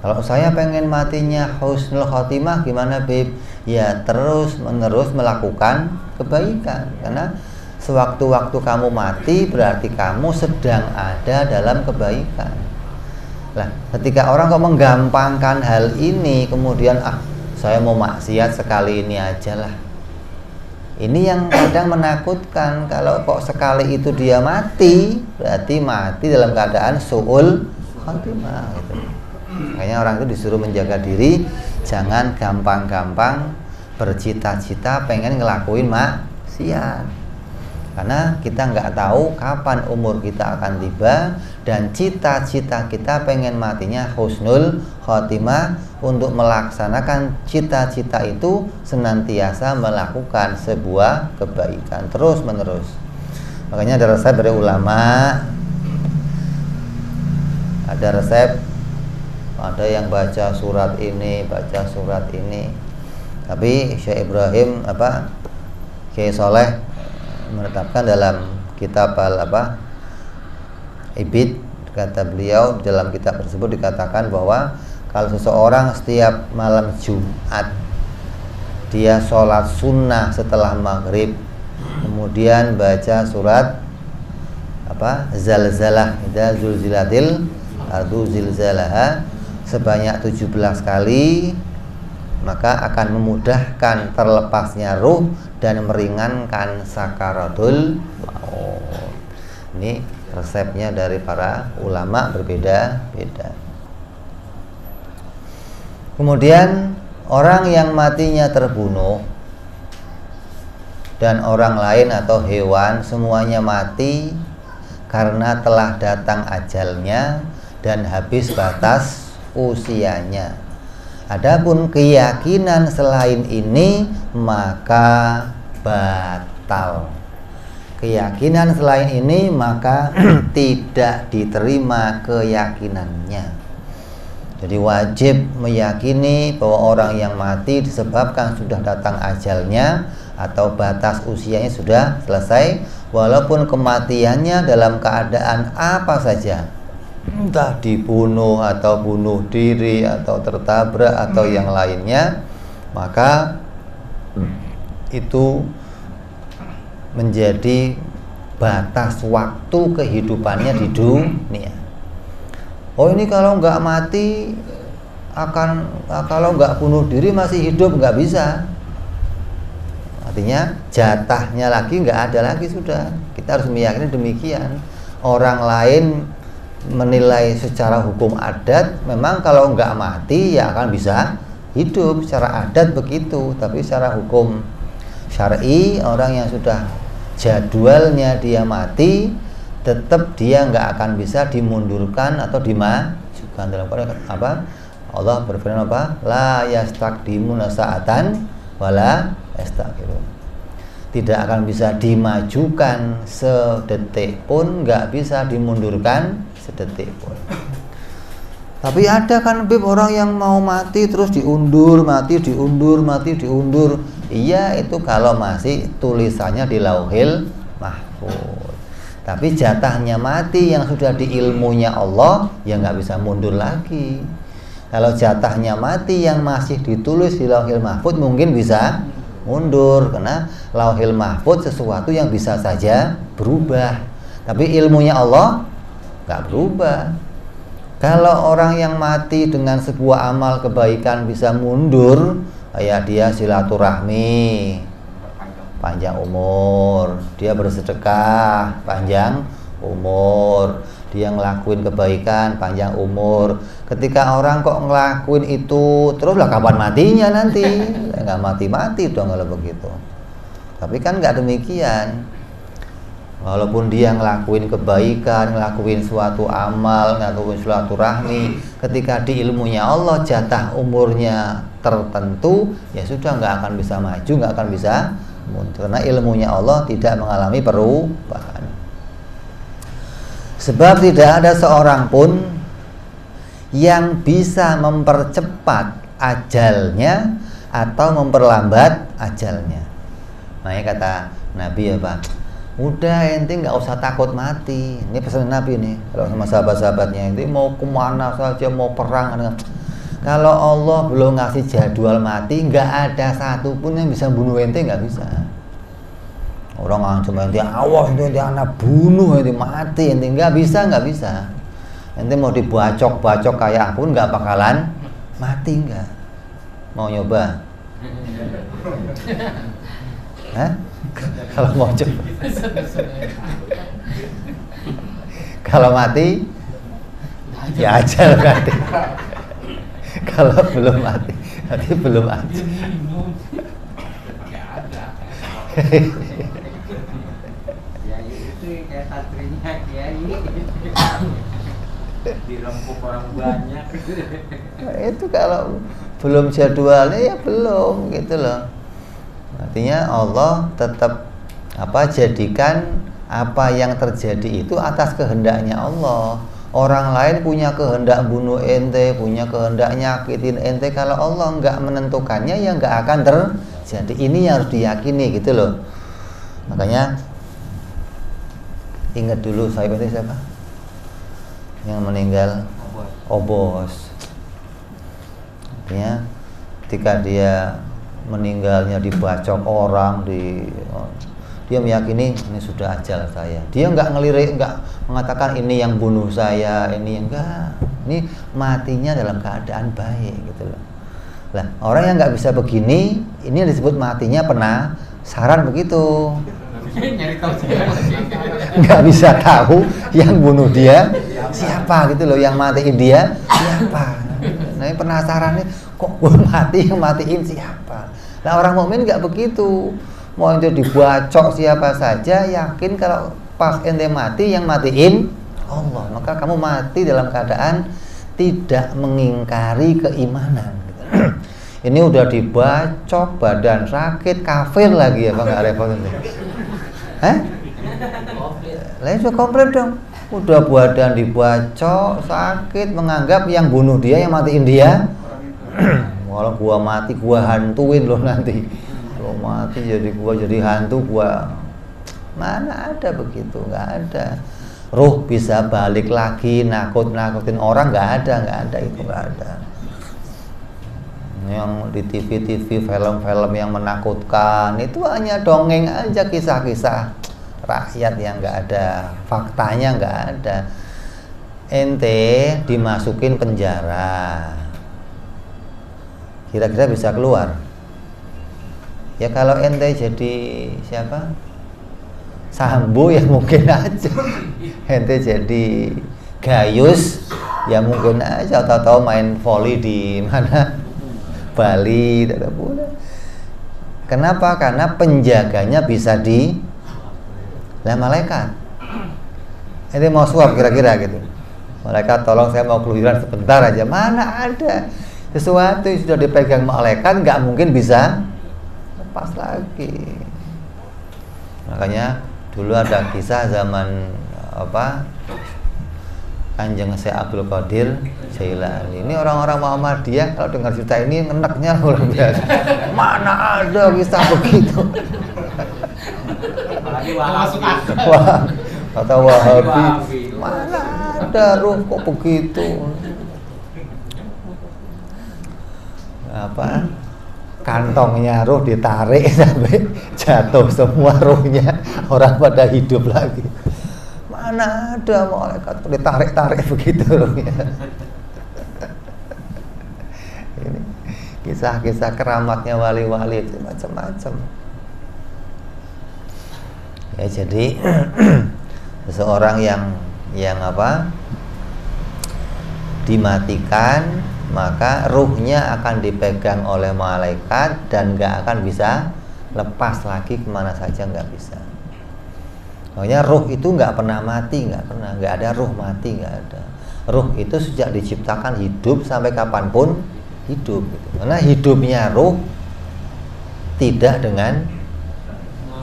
Kalau saya pengen matinya husnul khotimah gimana Bib? Ya terus menerus melakukan kebaikan, karena sewaktu-waktu kamu mati berarti kamu sedang ada dalam kebaikan. Lah, ketika orang kok menggampangkan hal ini, kemudian saya mau maksiat sekali ini aja lah. Ini yang kadang menakutkan. Kalau kok sekali itu dia mati, berarti mati dalam keadaan su'ul khotimah gitu. Makanya orang itu disuruh menjaga diri, jangan gampang-gampang bercita-cita pengen ngelakuin maksiat, karena kita nggak tahu kapan umur kita akan tiba, dan cita-cita kita pengen matinya husnul khotimah. Untuk melaksanakan cita-cita itu senantiasa melakukan sebuah kebaikan terus menerus. Makanya ada resep dari ulama, ada resep, ada yang baca surat ini, baca surat ini. Tapi Syekh Ibrahim Kiai Soleh menetapkan dalam kitab Ibid, kata beliau dalam kitab tersebut dikatakan bahwa kalau seseorang setiap malam Jumat dia sholat sunnah setelah maghrib, kemudian baca surat Zalzalah, idza zulzilatil ardu zilzalaha sebanyak 17 kali, maka akan memudahkan terlepasnya ruh dan meringankan sakaratul maut. Ini resepnya dari para ulama berbeda-beda. Kemudian orang yang matinya terbunuh dan orang lain atau hewan semuanya mati karena telah datang ajalnya dan habis batas usianya. Adapun keyakinan selain ini maka batal. Keyakinan selain ini maka tidak diterima keyakinannya. Jadi wajib meyakini bahwa orang yang mati disebabkan sudah datang ajalnya atau batas usianya sudah selesai, walaupun kematiannya dalam keadaan apa saja, entah dibunuh atau bunuh diri atau tertabrak atau yang lainnya, maka itu menjadi batas waktu kehidupannya di dunia. Oh, ini kalau nggak mati kalau nggak bunuh diri masih hidup, nggak bisa. Artinya jatahnya lagi nggak ada lagi sudah. Kita harus meyakini demikian. Orang lain menilai secara hukum adat memang kalau nggak mati ya akan bisa hidup, secara adat begitu. Tapi secara hukum syar'i, orang yang sudah jadwalnya dia mati, tetap dia nggak akan bisa dimundurkan atau dimajukan. Dalam Quran Allah berfirman la yastaqdimuna sa'atan wala yastaqirun. Tidak akan bisa dimajukan sedetik pun, nggak bisa dimundurkan sedetik pun. Tapi ada kan Bib, orang yang mau mati terus diundur, mati diundur, mati diundur. Iya, itu kalau masih tulisannya di Lauhil Mahfuz. Tapi jatahnya mati yang sudah di ilmunya Allah, ya nggak bisa mundur lagi. Kalau jatahnya mati yang masih ditulis di Lauhil Mahfuz mungkin bisa mundur, karena Lauhil Mahfuz sesuatu yang bisa saja berubah. Tapi ilmunya Allah nggak berubah. Kalau orang yang mati dengan sebuah amal kebaikan bisa mundur, kayak dia silaturahmi, panjang umur, dia bersedekah, panjang umur, dia ngelakuin kebaikan, panjang umur. Ketika orang kok ngelakuin itu terus lah, kapan matinya nanti? Nggak mati-mati dong kalau begitu. Tapi kan nggak demikian. Walaupun dia ngelakuin kebaikan, ngelakuin suatu amal, ngelakuin silaturahmi, ketika di ilmunya Allah jatah umurnya tertentu, ya sudah nggak akan bisa maju, nggak akan bisa mundur, karena ilmunya Allah tidak mengalami perubahan. Sebab tidak ada seorang pun yang bisa mempercepat ajalnya atau memperlambat ajalnya. Makanya kata Nabi udah ente nggak usah takut mati. Ini pesan Nabi nih kalau sama sahabat-sahabatnya, ente mau kemana saja, mau perang, Kalau Allah belum ngasih jadwal mati, nggak ada satupun yang bisa bunuh ente, nggak bisa. Orang cuma ente awas ente anak bunuh ente mati ente, nggak bisa. Ente mau dibacok kayak pun nggak bakalan mati, nggak. Mau nyoba? Hah? Kalau mau coba? Kalau mati, ya ajal mati. Kalau belum mati, berarti belum ajal. Ya itu kayak santrinya Kiai dirempuk orang banyak. Itu kalau belum jadwalnya ya belum gitu loh. Artinya Allah tetap jadikan apa yang terjadi itu atas kehendaknya Allah. Orang lain punya kehendak bunuh ente, punya kehendak nyakitin ente. Kalau Allah nggak menentukannya ya nggak akan terjadi. Ini yang harus diyakini gitu loh. Makanya ingat dulu saya siapa yang meninggal? Obos. Artinya ketika dia meninggalnya dibacok orang, dia meyakini ini sudah ajal saya. Dia nggak ngelirik, nggak mengatakan ini yang bunuh saya, ini yang enggak. Ini matinya dalam keadaan baik gitu loh. Lah orang yang nggak bisa begini, ini yang disebut matinya penasaran begitu. Nggak bisa tahu yang bunuh dia siapa gitu loh, yang matiin dia siapa. Nah ini penasaran nih, kok gue mati, yang matiin siapa? Nah orang mukmin nggak begitu. Mau ente dibacok siapa saja, yakin kalau pas ente mati yang matiin Allah. Maka kamu mati dalam keadaan tidak mengingkari keimanan. Ini udah dibacok, badan sakit, kafir lagi apa nggak repot itu? Hah? Lain sudah komplit dong. Udah badan dibacok, sakit, menganggap yang bunuh dia, yang matiin dia. Kalau gua mati, gua hantuin loh nanti. Kalau mati jadi gua jadi hantu, gua mana ada begitu, nggak ada. Ruh bisa balik lagi, nakutin orang, nggak ada itu, nggak ada. Yang di TV, film-film yang menakutkan itu hanya dongeng aja, kisah-kisah rakyat yang nggak ada faktanya, nggak ada. Ente dimasukin penjara, kira-kira bisa keluar? Ya kalau ente jadi siapa? Sambo ya mungkin aja. Ente jadi Gayus ya mungkin aja, tahu-tahu main voli di mana? Bali, tidak boleh. Kenapa? Karena penjaganya bisa malaikat. Ente mau suap kira-kira gitu. Malaikat tolong saya mau keluyuran sebentar aja. Mana ada sesuatu yang sudah dipegang malaikat nggak mungkin bisa lepas lagi. Makanya dulu ada kisah zaman Kanjeng Syekh Abdul Qadir Jailani. Ini orang-orang Muhammadiyah kalau dengar cerita ini ngeneknya luar biasa. Mana ada kisah begitu? Wah, kata Wahabi, mana ada ruh kok begitu? Kantongnya ruh ditarik sampai jatuh semua ruhnya, orang pada hidup lagi. Mana ada malaikat ditarik-tarik begitu ruhnya. Ini kisah-kisah keramatnya wali-wali itu macam-macam. Ya jadi seseorang yang dimatikan, maka ruhnya akan dipegang oleh malaikat dan nggak akan bisa lepas lagi kemana saja, nggak bisa. Makanya ruh itu nggak pernah mati, nggak ada ruh mati, nggak ada. Ruh itu sejak diciptakan hidup sampai kapanpun hidup. Gitu. Karena hidupnya ruh tidak dengan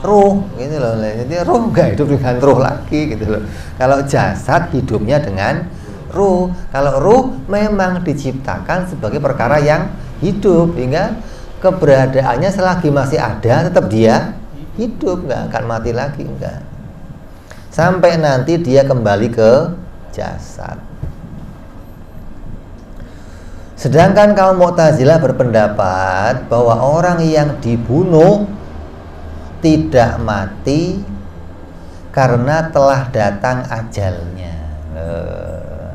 ruh, gitu loh. Jadi ruh nggak hidup dengan ruh lagi, gitu loh. Kalau jasad hidupnya dengan ruh. Kalau ruh memang diciptakan sebagai perkara yang hidup, hingga keberadaannya selagi masih ada tetap dia hidup, nggak akan mati lagi, enggak. Sampai nanti dia kembali ke jasad. Sedangkan kaum Mu'tazilah berpendapat bahwa orang yang dibunuh tidak mati karena telah datang ajalnya.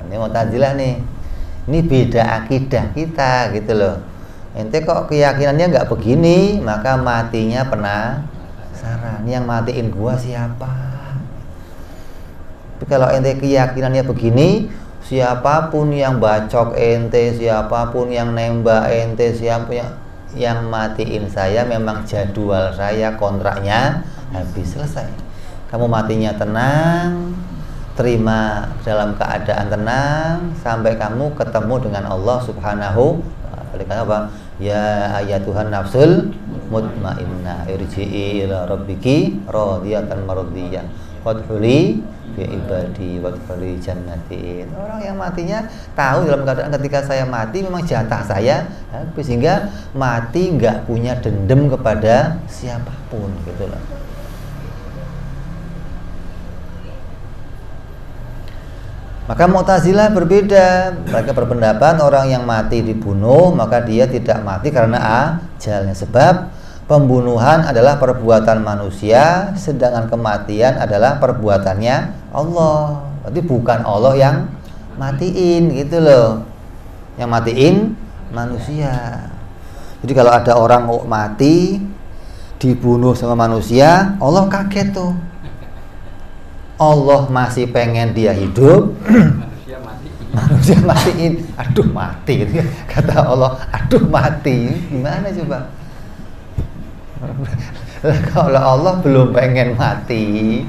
Ini Mu'tazilah nih. Ini beda akidah kita gitu loh. Ente kok keyakinannya nggak begini, maka matinya penasaran. Yang matiin gua siapa? Tapi kalau ente keyakinannya begini, siapapun yang bacok ente, siapapun yang nembak ente, siapa yang matiin saya memang jadwal saya, kontraknya habis, selesai. Kamu matinya tenang, terima dalam keadaan tenang sampai kamu ketemu dengan Allah Subhanahu wa ta'ala. Apa? Ya ayatuhan nafsul mutmainnah irji'i ila rabbiki radiyatan mardiyah wadkhuli fi ibadi wadkhuli jannati. Orang yang matinya tahu dalam keadaan ketika saya mati memang jatah saya habis, sehingga mati nggak punya dendam kepada siapapun gitu loh. Maka Mu'tazilah berbeda. Mereka berpendapat orang yang mati dibunuh maka dia tidak mati karena ajalnya. Sebab pembunuhan adalah perbuatan manusia, sedangkan kematian adalah perbuatannya Allah. Berarti bukan Allah yang matiin gitu loh. Yang matiin manusia. Jadi kalau ada orang mati dibunuh sama manusia, Allah kaget tuh. Allah masih pengen dia hidup, manusia matiin, aduh mati gitu. Kata Allah, aduh mati, gimana coba? Kalau Allah belum pengen mati,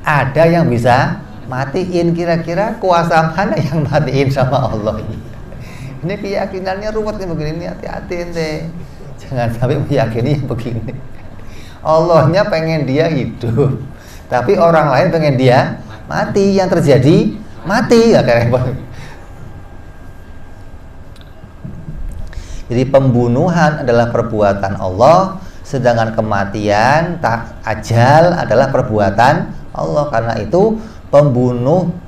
ada yang bisa matiin, kira-kira kuasa mana yang matiin sama Allah ini? Ini keyakinannya ruwet nih begini, hati-hati ente, jangan sampai meyakini yang begini. Allahnya pengen dia hidup, tapi orang lain pengen dia mati, yang terjadi mati ya kayak. Jadi pembunuhan adalah perbuatan Allah, sedangkan kematian ajal adalah perbuatan Allah. Karena itu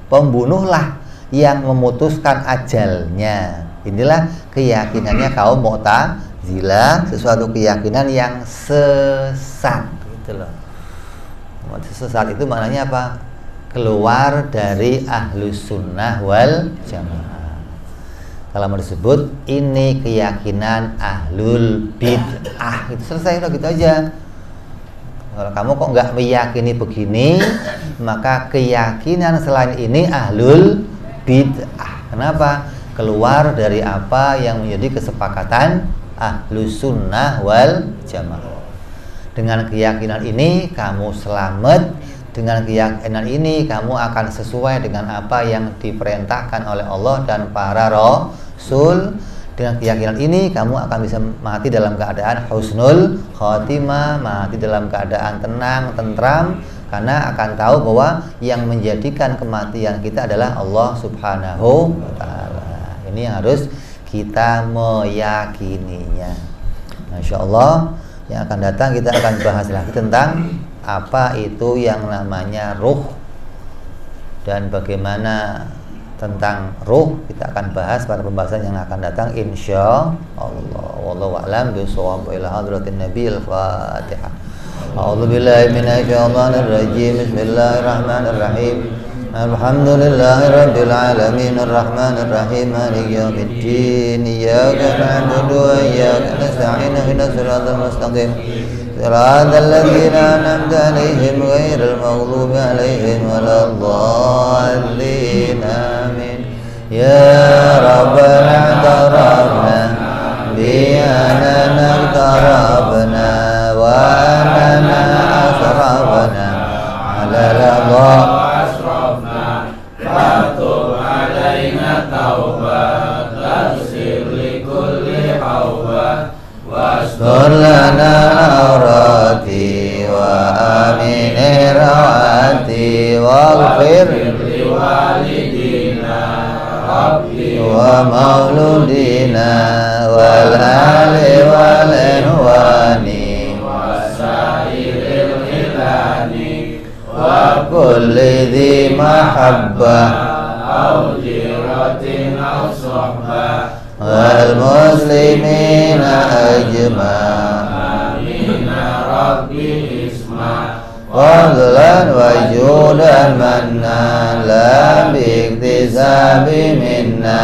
pembunuhlah yang memutuskan ajalnya. Inilah keyakinannya kaum Mu'tazilah, sesuatu keyakinan yang sesat gitu loh. Sesat itu maknanya apa? Keluar dari ahlus sunnah wal jamaah. Kalau mau disebut ini keyakinan ahlul bid'ah, itu selesai, udah gitu aja. Kalau kamu kok nggak meyakini begini, maka keyakinan selain ini ahlul bid'ah. Kenapa? Keluar dari apa yang menjadi kesepakatan ahlus sunnah wal jamaah. Dengan keyakinan ini kamu selamat. Dengan keyakinan ini kamu akan sesuai dengan apa yang diperintahkan oleh Allah dan para rasul. Dengan keyakinan ini kamu akan bisa mati dalam keadaan husnul khotimah, mati dalam keadaan tenang, tentram, karena akan tahu bahwa yang menjadikan kematian kita adalah Allah Subhanahu wa ta'ala. Ini yang harus kita meyakininya. Masya Allah. Yang akan datang kita akan bahas lagi tentang apa itu yang namanya ruh dan bagaimana tentang ruh. Kita akan bahas pada pembahasan yang akan datang insya Allah. Wallahu a'lam bishawab. Ila hadratin Nabil Fatihah. A'udzu billahi minasyaitonir rajim. Bismillahirrahmanirrahim. Alhamdulillahi rabbil alamin arrahmanir rahim maliki yaumiddin iyyaka na'budu wa iyyaka nasta'in ihdinas siratal mustaqim siratal ladzina an'amta 'alaihim ghairil maghdubi 'alaihim waladdallin amin. Ya rabbana tarabna bi anana tarabna wa anana asrabna 'ala radha Fatub alaina taubat Tarsir likulli hawbat Wastur lana aurati Wa amin irawati Waghfir liwalidina Rabbi wa mauludina Wal ali wal inwani Wasairil hilani Wa kulli dhi mahabbah Au jiratin au sohbah والمسلمين أجمعين ربي اسمع فضلا وجودا منا لا باكتساب منا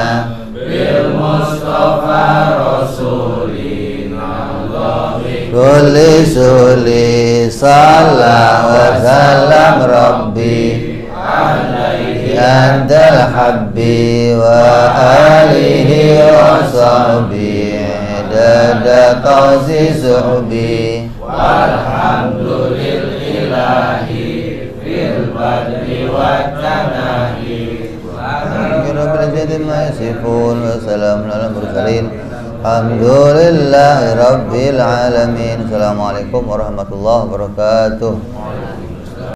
بالمصطفى رسولنا الله كل سولي صلى وسلم ربي عليه أنت الحبي وآله وصحبي عدد قوسي سحبي والحمد لله في البدر والتناهي رب العزة ما يصفون وسلام على المرسلين الحمد لله رب العالمين. Assalamualaikum warahmatullahi wabarakatuh.